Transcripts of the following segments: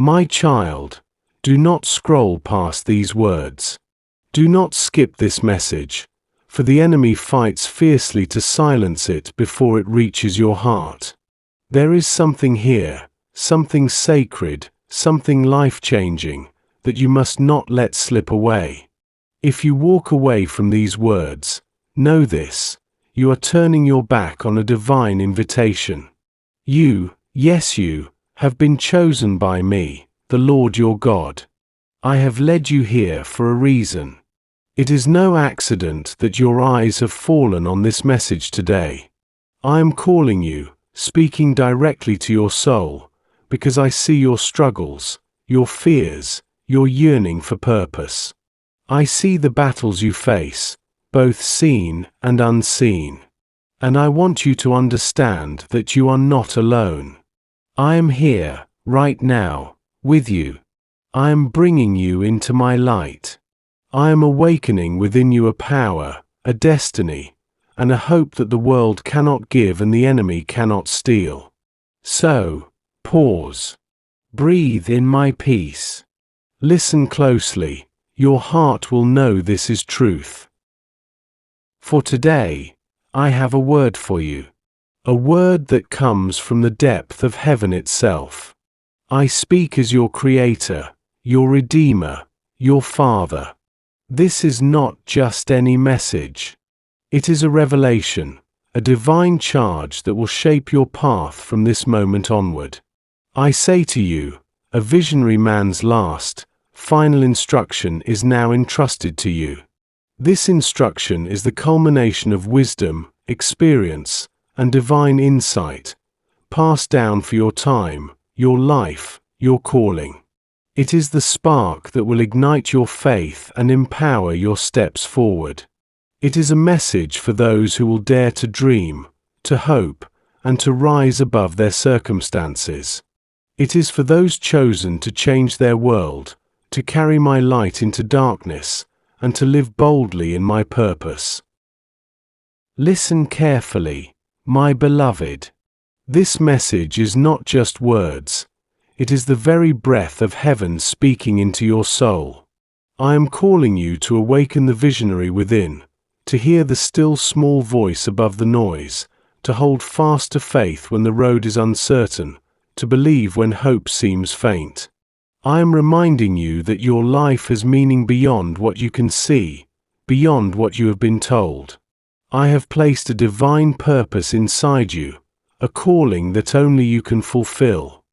My child, do not scroll past these words. Do not skip this message, for the enemy fights fiercely to silence it before it reaches your heart. There is something here, something sacred, something life-changing, that you must not let slip away. If you walk away from these words, know this: you are turning your back on a divine invitation. You, yes you, have been chosen by me, the Lord your God. I have led you here for a reason. It is no accident that your eyes have fallen on this message today. I am calling you, speaking directly to your soul, because I see your struggles, your fears, your yearning for purpose. I see the battles you face, both seen and unseen. And I want you to understand that you are not alone. I am here, right now, with you. I am bringing you into my light. I am awakening within you a power, a destiny, and a hope that the world cannot give and the enemy cannot steal. So, pause. Breathe in my peace. Listen closely. Your heart will know this is truth. For today, I have a word for you. A word that comes from the depth of heaven itself. I speak as your Creator, your Redeemer, your Father. This is not just any message. It is a revelation, a divine charge that will shape your path from this moment onward. I say to you, a visionary man's last, final instruction is now entrusted to you. This instruction is the culmination of wisdom, experience, and divine insight, passed down for your time, your life, your calling. It is the spark that will ignite your faith and empower your steps forward. It is a message for those who will dare to dream, to hope, and to rise above their circumstances. It is for those chosen to change their world, to carry my light into darkness, and to live boldly in my purpose. Listen carefully, my beloved. This message is not just words. It is the very breath of heaven speaking into your soul. I am calling you to awaken the visionary within, to hear the still small voice above the noise, to hold fast to faith when the road is uncertain, to believe when hope seems faint. I am reminding you that your life has meaning beyond what you can see, beyond what you have been told. I have placed a divine purpose inside you, a calling that only you can fulfill.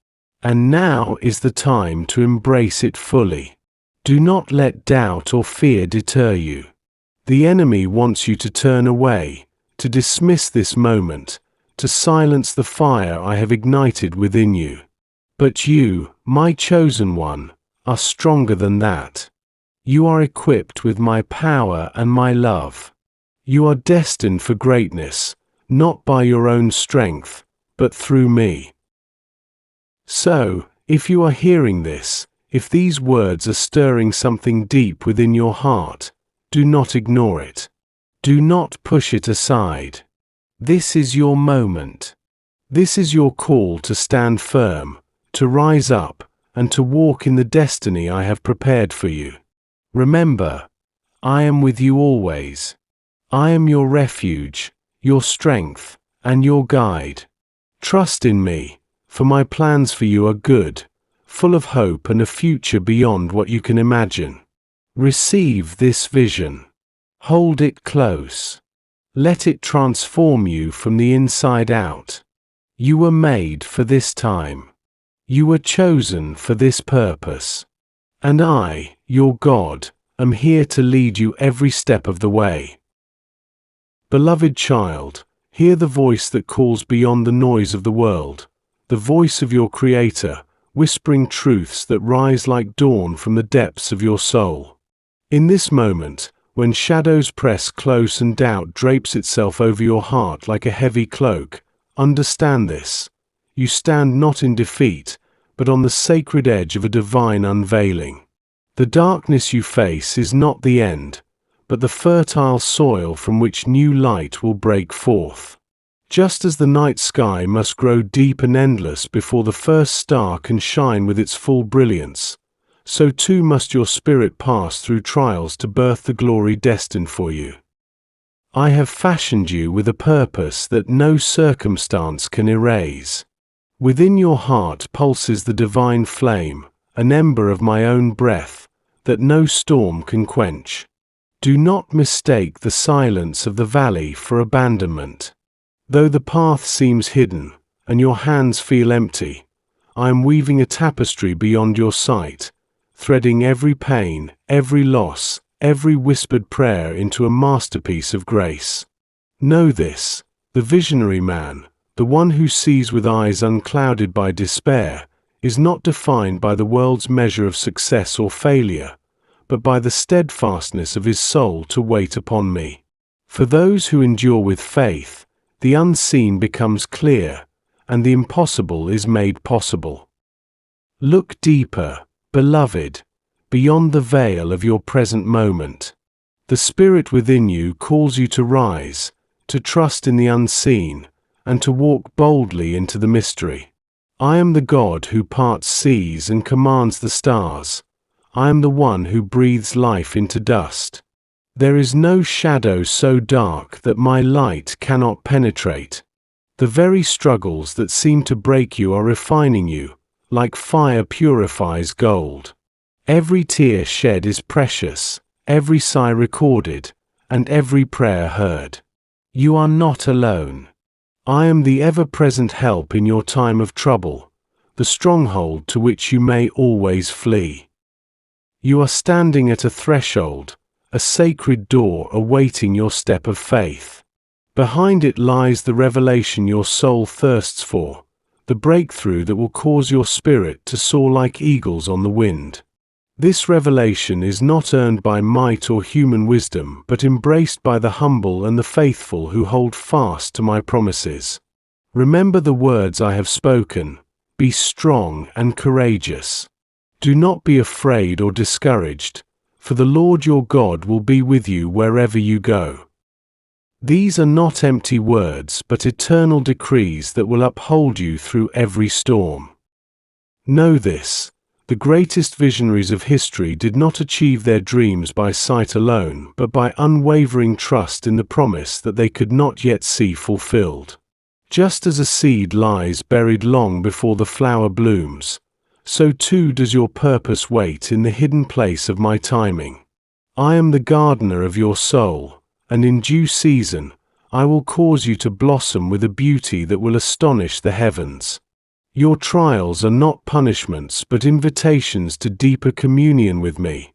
And now is the time to embrace it fully. Do not let doubt or fear deter you. The enemy wants you to turn away, to dismiss this moment, to silence the fire I have ignited within you. But you, my chosen one, are stronger than that. You are equipped with my power and my love. You are destined for greatness, not by your own strength, but through me. So, if you are hearing this, if these words are stirring something deep within your heart, do not ignore it. Do not push it aside. This is your moment. This is your call to stand firm, to rise up, and to walk in the destiny I have prepared for you. Remember, I am with you always. I am your refuge, your strength, and your guide. Trust in me, for my plans for you are good, full of hope and a future beyond what you can imagine. Receive this vision. Hold it close. Let it transform you from the inside out. You were made for this time. You were chosen for this purpose. And I, your God, am here to lead you every step of the way. Beloved child, hear the voice that calls beyond the noise of the world, the voice of your Creator, whispering truths that rise like dawn from the depths of your soul. In this moment, when shadows press close and doubt drapes itself over your heart like a heavy cloak, understand this. You stand not in defeat, but on the sacred edge of a divine unveiling. The darkness you face is not the end, but the fertile soil from which new light will break forth. Just as the night sky must grow deep and endless before the first star can shine with its full brilliance, so too must your spirit pass through trials to birth the glory destined for you. I have fashioned you with a purpose that no circumstance can erase. Within your heart pulses the divine flame, an ember of my own breath, that no storm can quench. Do not mistake the silence of the valley for abandonment. Though the path seems hidden, and your hands feel empty, I am weaving a tapestry beyond your sight, threading every pain, every loss, every whispered prayer into a masterpiece of grace. Know this, the visionary man, the one who sees with eyes unclouded by despair, is not defined by the world's measure of success or failure, but by the steadfastness of his soul to wait upon me. For those who endure with faith, the unseen becomes clear, and the impossible is made possible. Look deeper, beloved, beyond the veil of your present moment. The Spirit within you calls you to rise, to trust in the unseen, and to walk boldly into the mystery. I am the God who parts seas and commands the stars. I am the one who breathes life into dust. There is no shadow so dark that my light cannot penetrate. The very struggles that seem to break you are refining you, like fire purifies gold. Every tear shed is precious, every sigh recorded, and every prayer heard. You are not alone. I am the ever-present help in your time of trouble, the stronghold to which you may always flee. You are standing at a threshold, a sacred door awaiting your step of faith. Behind it lies the revelation your soul thirsts for, the breakthrough that will cause your spirit to soar like eagles on the wind. This revelation is not earned by might or human wisdom, but embraced by the humble and the faithful who hold fast to my promises. Remember the words I have spoken. Be strong and courageous. Do not be afraid or discouraged, for the Lord your God will be with you wherever you go. These are not empty words, but eternal decrees that will uphold you through every storm. Know this, the greatest visionaries of history did not achieve their dreams by sight alone, but by unwavering trust in the promise that they could not yet see fulfilled. Just as a seed lies buried long before the flower blooms, so too does your purpose wait in the hidden place of my timing. I am the gardener of your soul, and in due season, I will cause you to blossom with a beauty that will astonish the heavens. Your trials are not punishments but invitations to deeper communion with me,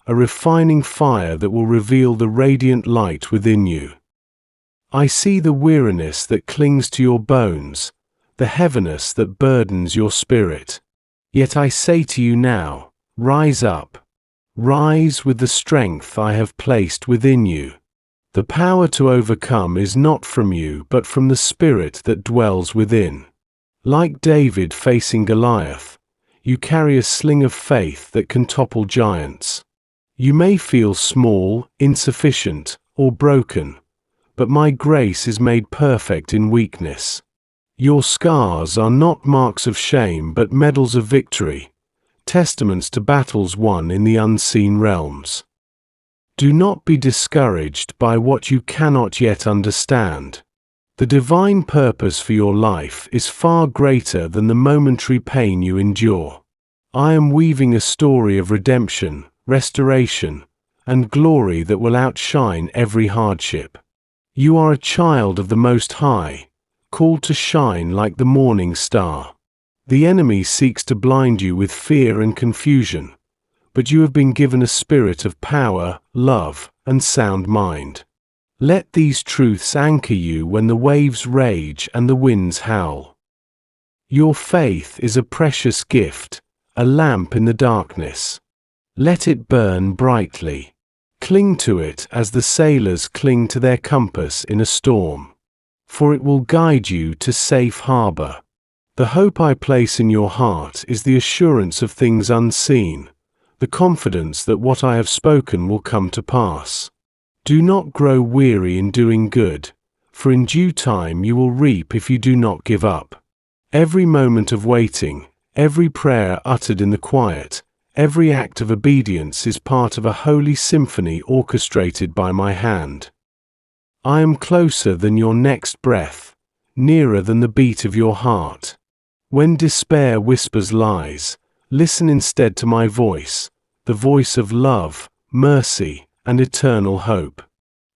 a refining fire that will reveal the radiant light within you. I see the weariness that clings to your bones, the heaviness that burdens your spirit. Yet I say to you now, rise up. Rise with the strength I have placed within you. The power to overcome is not from you but from the Spirit that dwells within. Like David facing Goliath, you carry a sling of faith that can topple giants. You may feel small, insufficient, or broken, but my grace is made perfect in weakness. Your scars are not marks of shame but medals of victory, testaments to battles won in the unseen realms. Do not be discouraged by what you cannot yet understand. The divine purpose for your life is far greater than the momentary pain you endure. I am weaving a story of redemption, restoration, and glory that will outshine every hardship. You are a child of the Most High, called to shine like the morning star. The enemy seeks to blind you with fear and confusion, but you have been given a spirit of power, love, and sound mind. Let these truths anchor you when the waves rage and the winds howl. Your faith is a precious gift, a lamp in the darkness. Let it burn brightly. Cling to it as the sailors cling to their compass in a storm, for it will guide you to safe harbor. The hope I place in your heart is the assurance of things unseen, the confidence that what I have spoken will come to pass. Do not grow weary in doing good, for in due time you will reap if you do not give up. Every moment of waiting, every prayer uttered in the quiet, every act of obedience is part of a holy symphony orchestrated by my hand. I am closer than your next breath, nearer than the beat of your heart. When despair whispers lies, listen instead to my voice, the voice of love, mercy, and eternal hope.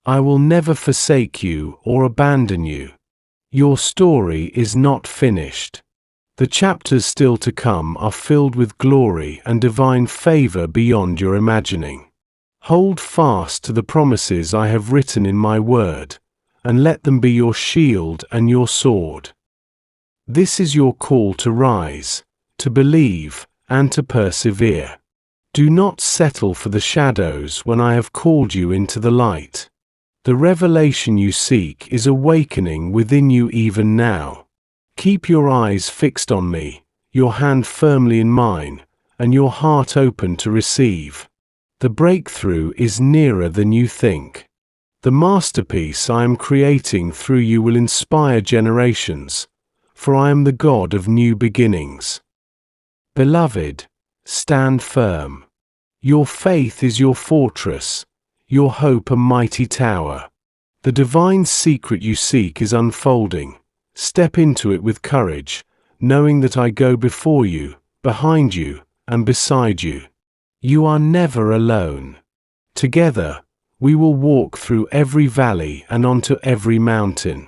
I will never forsake you or abandon you. Your story is not finished. The chapters still to come are filled with glory and divine favor beyond your imagining. Hold fast to the promises I have written in my word, and let them be your shield and your sword. This is your call to rise, to believe, and to persevere. Do not settle for the shadows when I have called you into the light. The revelation you seek is awakening within you even now. Keep your eyes fixed on me, your hand firmly in mine, and your heart open to receive. The breakthrough is nearer than you think. The masterpiece I am creating through you will inspire generations, for I am the God of new beginnings. Beloved, stand firm. Your faith is your fortress, your hope a mighty tower. The divine secret you seek is unfolding. Step into it with courage, knowing that I go before you, behind you, and beside you. You are never alone. Together, we will walk through every valley and onto every mountain.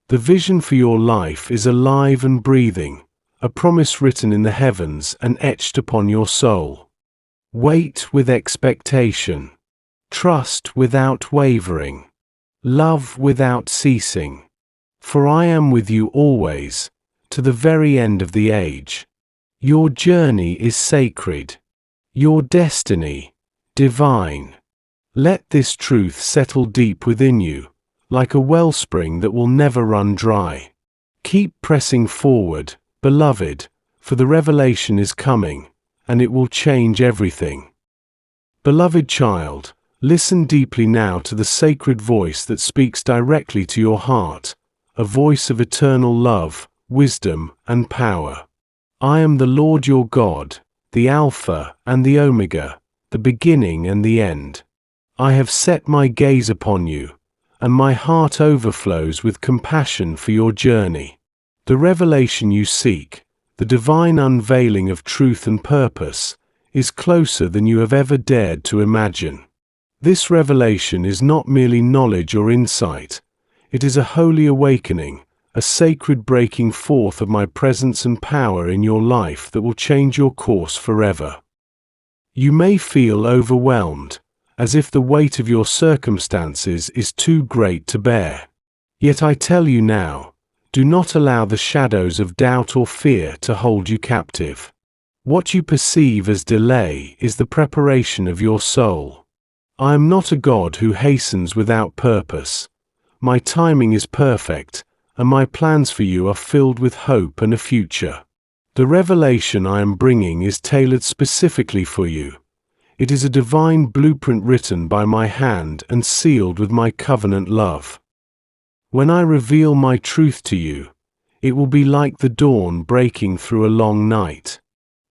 The vision for your life is alive and breathing, a promise written in the heavens and etched upon your soul. Wait with expectation. Trust without wavering. Love without ceasing. For I am with you always, to the very end of the age. Your journey is sacred. Your destiny, divine. Let this truth settle deep within you, like a wellspring that will never run dry. Keep pressing forward, beloved, for the revelation is coming, and it will change everything. Beloved child, listen deeply now to the sacred voice that speaks directly to your heart, a voice of eternal love, wisdom, and power. I am the Lord your God, the Alpha and the Omega, the beginning and the end. I have set my gaze upon you, and my heart overflows with compassion for your journey. The revelation you seek, the divine unveiling of truth and purpose, is closer than you have ever dared to imagine. This revelation is not merely knowledge or insight, it is a holy awakening, a sacred breaking forth of my presence and power in your life that will change your course forever. You may feel overwhelmed, as if the weight of your circumstances is too great to bear. Yet I tell you now, do not allow the shadows of doubt or fear to hold you captive. What you perceive as delay is the preparation of your soul. I am not a God who hastens without purpose. My timing is perfect, and my plans for you are filled with hope and a future. The revelation I am bringing is tailored specifically for you. It is a divine blueprint written by my hand and sealed with my covenant love. When I reveal my truth to you, it will be like the dawn breaking through a long night.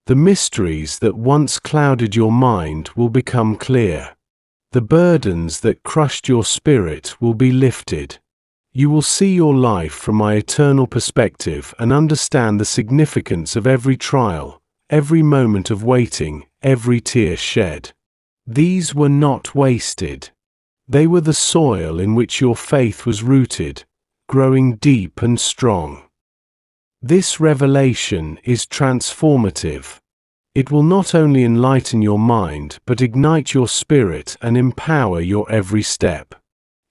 The mysteries that once clouded your mind will become clear. The burdens that crushed your spirit will be lifted. You will see your life from my eternal perspective and understand the significance of every trial, every moment of waiting, every tear shed. These were not wasted. They were the soil in which your faith was rooted, growing deep and strong. This revelation is transformative. It will not only enlighten your mind but ignite your spirit and empower your every step.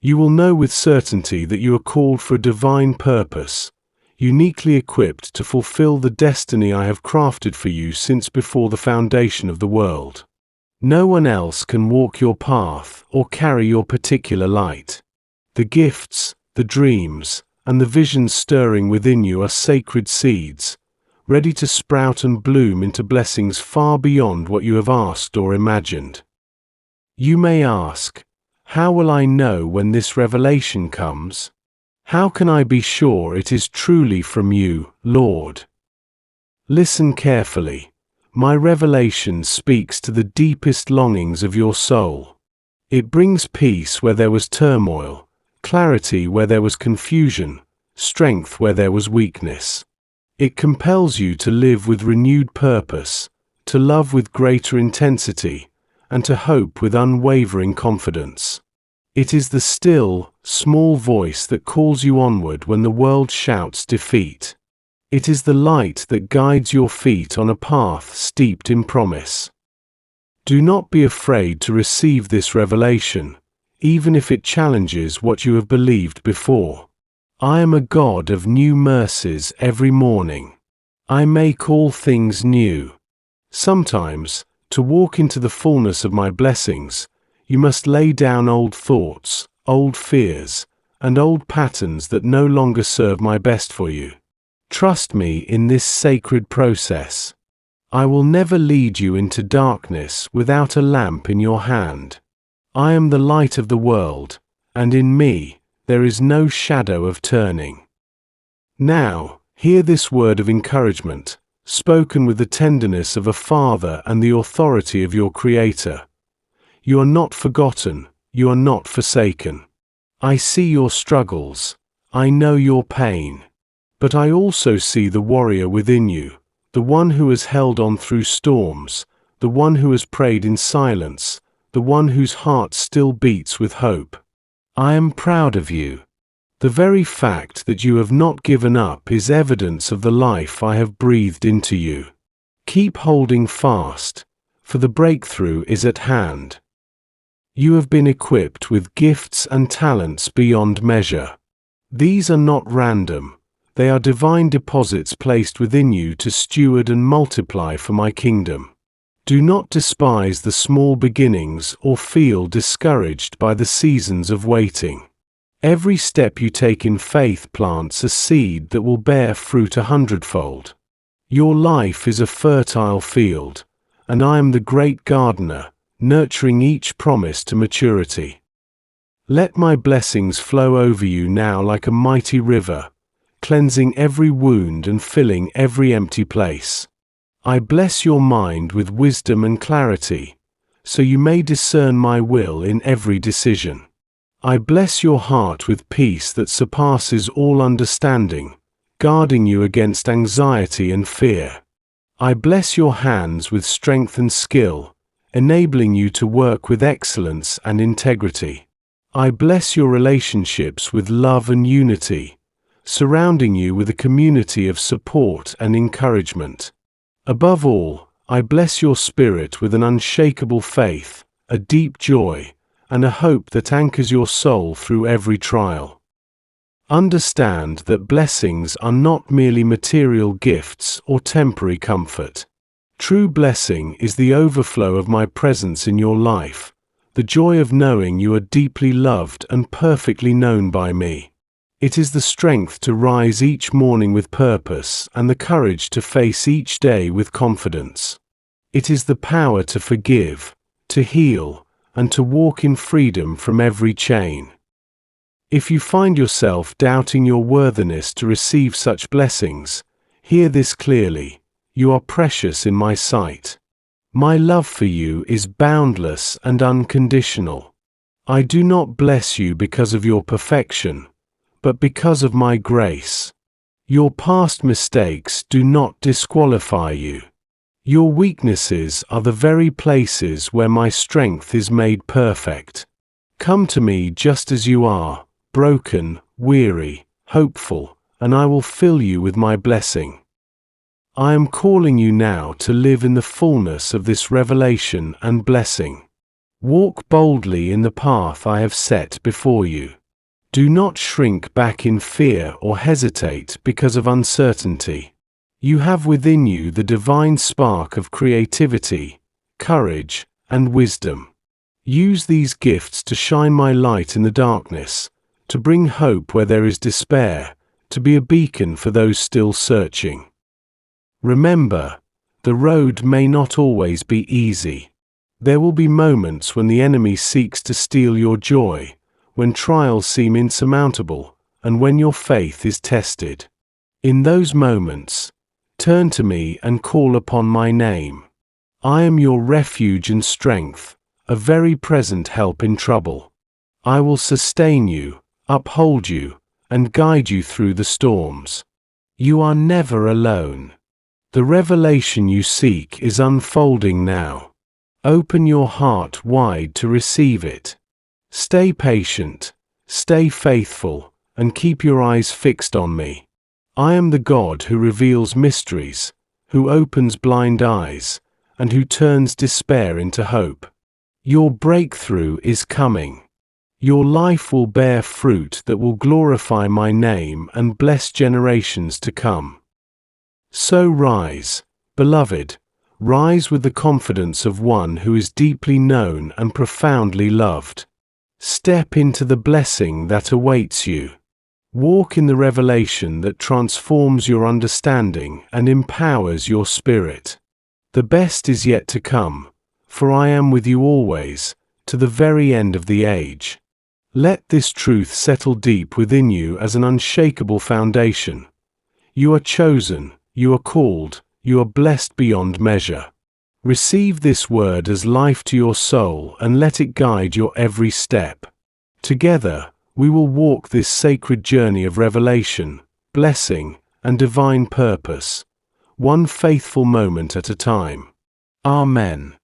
You will know with certainty that you are called for a divine purpose, uniquely equipped to fulfill the destiny I have crafted for you since before the foundation of the world. No one else can walk your path or carry your particular light. The gifts, the dreams, and the visions stirring within you are sacred seeds, ready to sprout and bloom into blessings far beyond what you have asked or imagined. You may ask, how will I know when this revelation comes? How can I be sure it is truly from you, Lord? Listen carefully. My revelation speaks to the deepest longings of your soul. It brings peace where there was turmoil, clarity where there was confusion, strength where there was weakness. It compels you to live with renewed purpose, to love with greater intensity, and to hope with unwavering confidence. It is the still, small voice that calls you onward when the world shouts defeat. It is the light that guides your feet on a path steeped in promise. Do not be afraid to receive this revelation, even if it challenges what you have believed before. I am a God of new mercies every morning. I make all things new. Sometimes, to walk into the fullness of my blessings, you must lay down old thoughts, old fears, and old patterns that no longer serve my best for you. Trust me in this sacred process. I will never lead you into darkness without a lamp in your hand. I am the light of the world, and in me there is no shadow of turning. Now, hear this word of encouragement, spoken with the tenderness of a father and the authority of your Creator. You are not forgotten, you are not forsaken. I see your struggles, I know your pain. But I also see the warrior within you, the one who has held on through storms, the one who has prayed in silence, the one whose heart still beats with hope. I am proud of you. The very fact that you have not given up is evidence of the life I have breathed into you. Keep holding fast, for the breakthrough is at hand. You have been equipped with gifts and talents beyond measure. These are not random. They are divine deposits placed within you to steward and multiply for my kingdom. Do not despise the small beginnings or feel discouraged by the seasons of waiting. Every step you take in faith plants a seed that will bear fruit 100-fold. Your life is a fertile field, and I am the great gardener, nurturing each promise to maturity. Let my blessings flow over you now like a mighty river, cleansing every wound and filling every empty place. I bless your mind with wisdom and clarity, so you may discern my will in every decision. I bless your heart with peace that surpasses all understanding, guarding you against anxiety and fear. I bless your hands with strength and skill, enabling you to work with excellence and integrity. I bless your relationships with love and unity, surrounding you with a community of support and encouragement. Above all, I bless your spirit with an unshakable faith, a deep joy, and a hope that anchors your soul through every trial. Understand that blessings are not merely material gifts or temporary comfort. True blessing is the overflow of my presence in your life, the joy of knowing you are deeply loved and perfectly known by me. It is the strength to rise each morning with purpose and the courage to face each day with confidence. It is the power to forgive, to heal, and to walk in freedom from every chain. If you find yourself doubting your worthiness to receive such blessings, hear this clearly: you are precious in my sight. My love for you is boundless and unconditional. I do not bless you because of your perfection, but because of my grace. Your past mistakes do not disqualify you. Your weaknesses are the very places where my strength is made perfect. Come to me just as you are, broken, weary, hopeful, and I will fill you with my blessing. I am calling you now to live in the fullness of this revelation and blessing. Walk boldly in the path I have set before you. Do not shrink back in fear or hesitate because of uncertainty. You have within you the divine spark of creativity, courage, and wisdom. Use these gifts to shine my light in the darkness, to bring hope where there is despair, to be a beacon for those still searching. Remember, the road may not always be easy. There will be moments when the enemy seeks to steal your joy, when trials seem insurmountable, and when your faith is tested. In those moments, turn to me and call upon my name. I am your refuge and strength, a very present help in trouble. I will sustain you, uphold you, and guide you through the storms. You are never alone. The revelation you seek is unfolding now. Open your heart wide to receive it. Stay patient, stay faithful, and keep your eyes fixed on me. I am the God who reveals mysteries, who opens blind eyes, and who turns despair into hope. Your breakthrough is coming. Your life will bear fruit that will glorify my name and bless generations to come. So rise, beloved, rise with the confidence of one who is deeply known and profoundly loved. Step into the blessing that awaits you. Walk in the revelation that transforms your understanding and empowers your spirit. The best is yet to come, for I am with you always, to the very end of the age. Let this truth settle deep within you as an unshakable foundation. You are chosen, you are called, you are blessed beyond measure. Receive this word as life to your soul and let it guide your every step. Together, we will walk this sacred journey of revelation, blessing, and divine purpose, one faithful moment at a time. Amen.